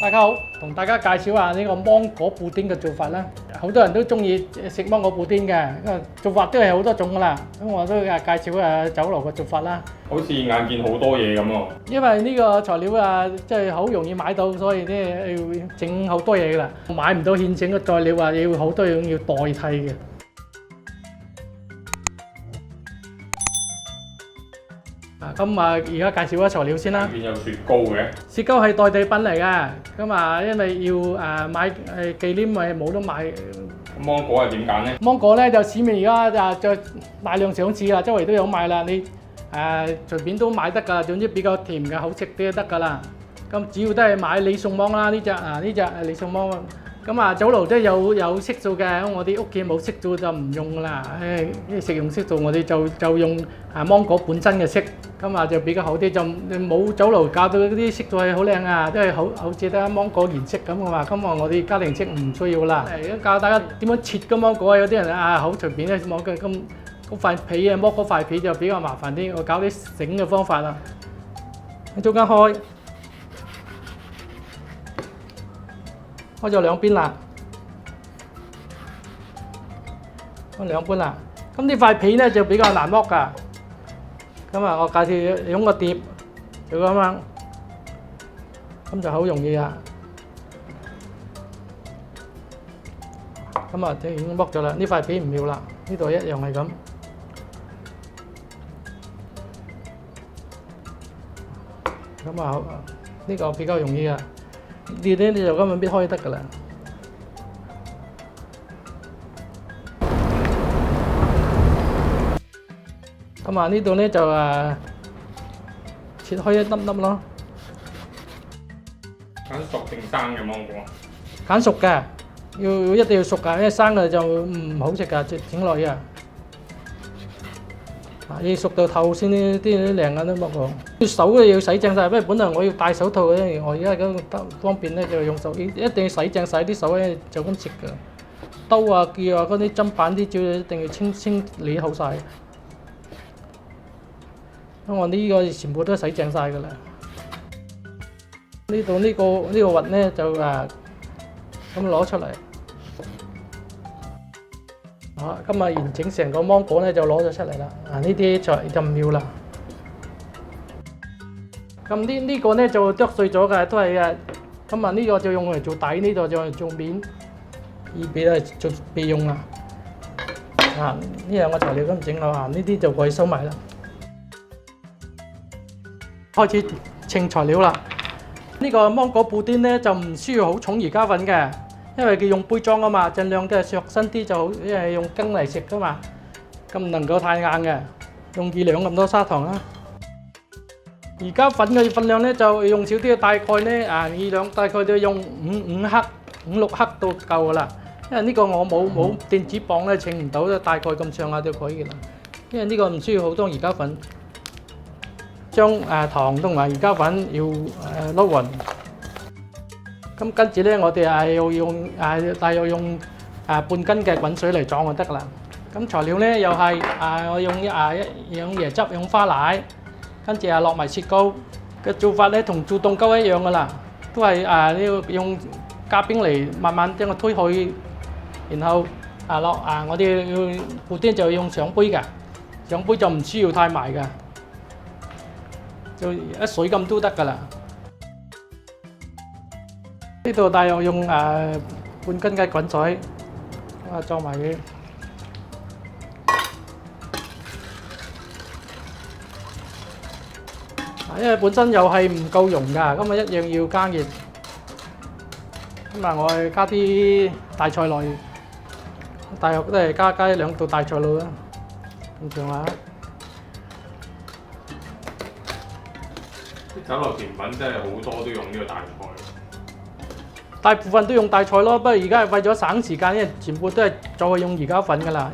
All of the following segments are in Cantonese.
大家好，同大家介紹下呢個芒果布丁嘅做法啦。好多人都中意食芒果布丁嘅，做法都係好多種噶啦。咁我都介紹下酒樓嘅做法啦。好似眼見好多嘢咁喎。因為呢個材料即係好容易買到，所以咧要整好多嘢噶啦。買唔到現成嘅材料要好多樣要代替嘅。咁而家介紹下材料先啦。見有雪糕嘅，雪糕係代替品嚟㗎，因為要買忌廉咪冇得買。芒果係點揀呢？芒果咧就市面而家就大量上市啦，周圍都有賣啦，你隨便都買得㗎，總之比較甜嘅好食啲就得㗎啦。咁主要都係買李宋芒啦，呢隻李宋芒。酒樓都有色素嘅，我哋屋企冇色素就唔用啦。食用色素我哋就用芒果本身嘅色，就比較好啲，就冇酒樓教到嗰啲色素係好靚啊，都係好似得芒果原色咁嘅嘛。我哋家庭式唔需要啦。而家教大家點樣切個芒果，有啲人好隨便咧剝嘅，咁嗰塊皮剝嗰塊皮就比較麻煩啲，我搞啲醒嘅方法啦。喺中間開咗兩邊啦，開兩邊啦。咁呢塊皮咧就比較難剝㗎。我介紹用個碟，就咁樣，咁就好容易啊。就已經剝咗啦。呢塊皮唔要啦，呢度一樣係咁。呢個比較容易啊。呢啲你就根本搣開得㗎啦。呢度咧就切開一粒粒咯。揀熟定生嘅芒果？揀熟嘅，一定要熟㗎，因為生嘅就唔好食㗎，整落去啊。要熟到透先啲靚嘅都剝好。手咧要洗淨晒，因為本來我要戴手套嘅，我而家咁方便咧就用手，一定要洗淨晒啲手咧就咁食㗎。刀啊、鋸啊嗰啲砧板啲料一定要清理好晒。我呢個全部都洗淨晒㗎啦。呢度呢個核咧就咁攞出嚟。今日完整成個芒果咧就攞咗出嚟啦。呢啲就唔要啦。呢個咧就剁碎咗嘅，都係呢個就用嚟做底，呢度就用嚟做面，以做備用啦。呢兩個材料咁整啦，呢啲就可以收埋啦。開始稱材料啦。呢個芒果布丁咧就唔需要好重而家粉嘅。因為佢用杯裝啊嘛，盡量都係削身啲就好，因為用羹嚟食噶嘛，咁唔能夠太硬嘅，用2兩咁多砂糖啦。而家粉嘅份量咧就用少啲，大概咧2兩大概都用5克、5、6克都夠噶啦。因為呢個我冇電子磅咧稱唔到，大概咁上下就可以啦。因為呢個唔需要好多而家粉，將糖同埋而家粉要撈勻。跟住咧，我哋要用大約用半斤嘅滾水嚟撞就得噶啦。材料咧又係我用椰汁、用花奶，跟住落埋雪糕嘅做法咧，同做凍糕一樣噶啦，都係要用加冰嚟慢慢將佢推開，然後我哋要布丁就用上杯嘅，上杯就唔需要太埋嘅，就一水咁都得噶啦。呢度大約用半斤嘅滾水，裝埋佢。因為本身又係唔夠溶㗎，一樣要加熱。我係加啲大菜落去，大約都係加1-2道大菜落啦，咁上下。啲酒樓甜品真係好多都用呢個大菜。大部分都用大菜咯，不過而家係為咗省時間，因為全部都係再用而家粉㗎啦。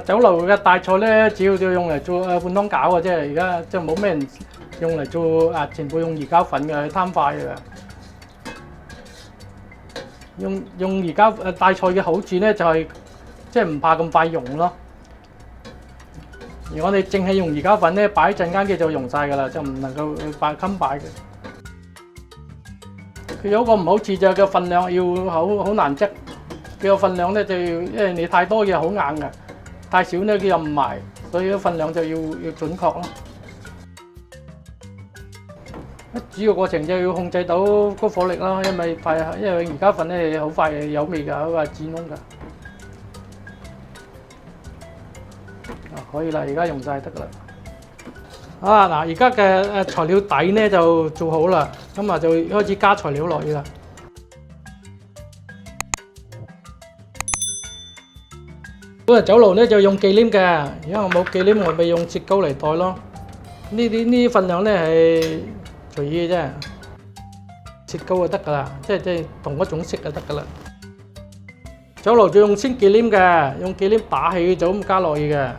酒樓嘅大菜咧，主要就用嚟做灌湯餃嘅啫，而家即係冇咩人用嚟做全部用而家粉嘅，貪快嘅。用而家大菜嘅好處咧，就係即係唔怕咁快溶咯。而我哋淨係用而家粉咧，擺一陣間佢就溶晒㗎啦，就唔能夠擺嘅。佢有個唔好處就係個份量要好難執。佢個份量咧就要，因為你太多嘢好硬嘅，太少咧佢又唔埋，所以個份量就要準確咯。煮嘅過程就要控制到個火力咯，因為而家份咧好快有味㗎，好快煮燶㗎。可以啦，而家用晒得㗎啦。嗱，而家嘅材料底咧就做好啦，咁啊就開始加材料落去啦。本來酒樓咧就用忌廉嘅，如果我冇忌廉，我咪用雪糕嚟代咯。呢啲份量咧係隨意嘅啫，雪糕就得㗎啦，即係同一種色就得㗎啦。酒樓就用鮮忌廉嘅，用忌廉打起就咁加落去嘅。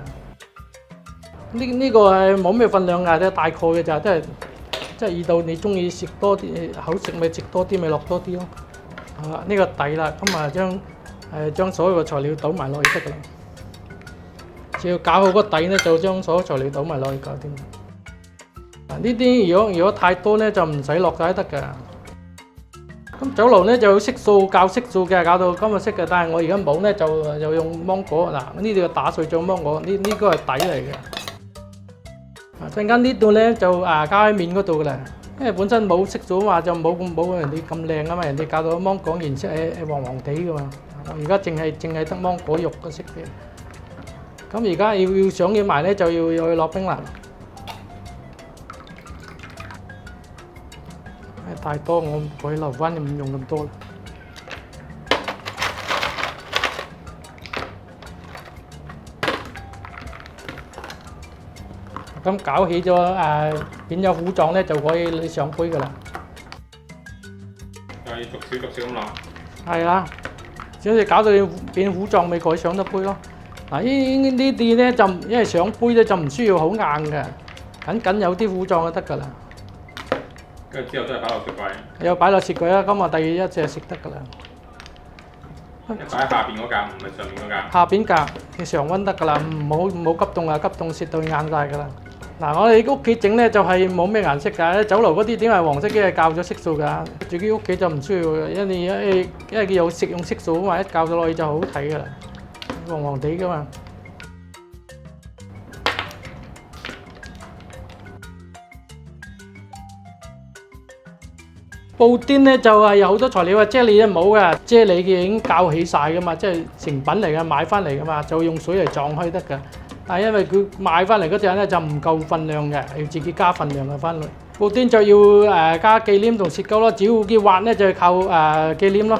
呢個係冇咩份量㗎，大概嘅咋，即係意到你中意食多啲，好食咪食多啲咪落多啲咯。呢個底啦，咁啊將所有嘅材料倒埋落去得㗎啦。只要搞好個底咧，就將所有材料倒埋落去搞掂。呢啲如果太多咧，就唔使落晒得㗎。咁酒樓咧就有色素教色素嘅，搞到今日色嘅，但係我而家冇咧，就用芒果嗱，呢度打碎咗芒果，呢個係底嚟嘅。陣間呢度咧就加喺面嗰度㗎啦，因為本身冇色素嘛，就冇人哋咁靚啊嘛，人哋搞到芒果顏色係黃黃地㗎嘛。而家淨係得芒果肉嘅色嘅。咁而家要想要埋咧，就要去落冰啦。太多我可以留翻，唔用咁多啦。咁搞起咗變咗糊狀咧，就可以你上杯噶啦。就要逐少咁落。係啦，只要搞到你變糊狀，咪可以上得杯咯。嗱，呢啲咧就因為上杯咧就唔需要好硬嘅，緊有啲糊狀就得噶啦。跟住之後都係擺落雪櫃。有擺落雪櫃啦，咁啊第二一隻食得噶啦。擺喺下邊嗰格，唔係上面嗰格。下邊格嘅常溫得噶啦，唔好急凍啊，急凍蝕到硬晒噶啦。嗱，我哋屋企整咧就係冇咩顏色㗎，酒樓嗰啲點係黃色嘅，校咗色素㗎。自己屋企就唔需要嘅，因為佢有食用色素啊嘛，一校咗落去就好睇㗎啦，黃黃地㗎嘛。布甸咧就係有好多材料啊，啫喱咧冇嘅，啫喱嘅已經校起晒㗎嘛，即係成品嚟嘅，買翻嚟㗎嘛，就用水嚟撞開得㗎。但係因為佢買翻嚟嗰陣咧就唔夠份量嘅，要自己加份量嘅翻嚟。布甸就要加忌廉同雪糕咯，只要佢滑咧就係靠忌廉咯，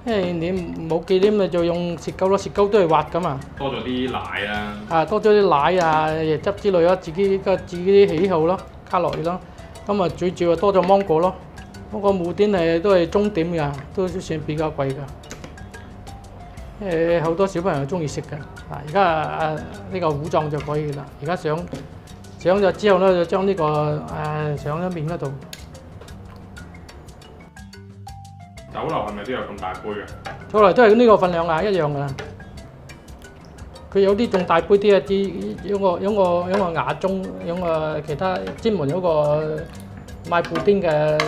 因為你冇忌廉你就用雪糕咯，雪糕都係滑㗎嘛。多咗啲奶啦。多咗啲奶啊、椰汁之類咯，自己啲喜好咯，加落去咯。咁啊最主要多咗芒果咯。嗰個布甸都係中點㗎，都算比較貴㗎。好多小朋友中意食㗎。而家呢個糊狀就可以啦。而家上咗之後咧，就將呢個上咗面嗰度。酒樓係咪都有咁大杯嘅？酒樓都係呢個份量啊，一樣㗎啦。佢有啲仲大杯啲啊，有個瓦盅，有個其他專門有個賣布甸嘅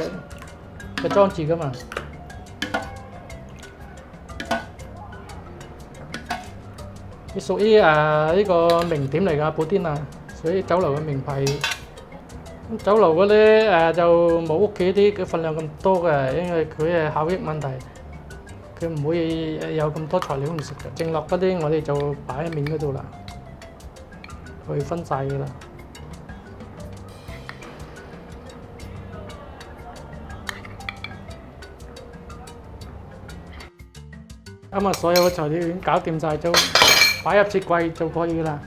裝置㗎嘛。佢屬於呢個名店嚟㗎，布甸啊，屬於酒樓嘅名牌。酒樓嗰啲就冇屋企啲嘅份量咁多嘅，因為佢係效益問題，佢唔會有咁多材料唔食嘅。剩落嗰啲我哋就擺喺面嗰度啦，佢分晒㗎啦。咁啊，所有嘅材料已經搞掂晒，就擺入雪櫃就可以啦。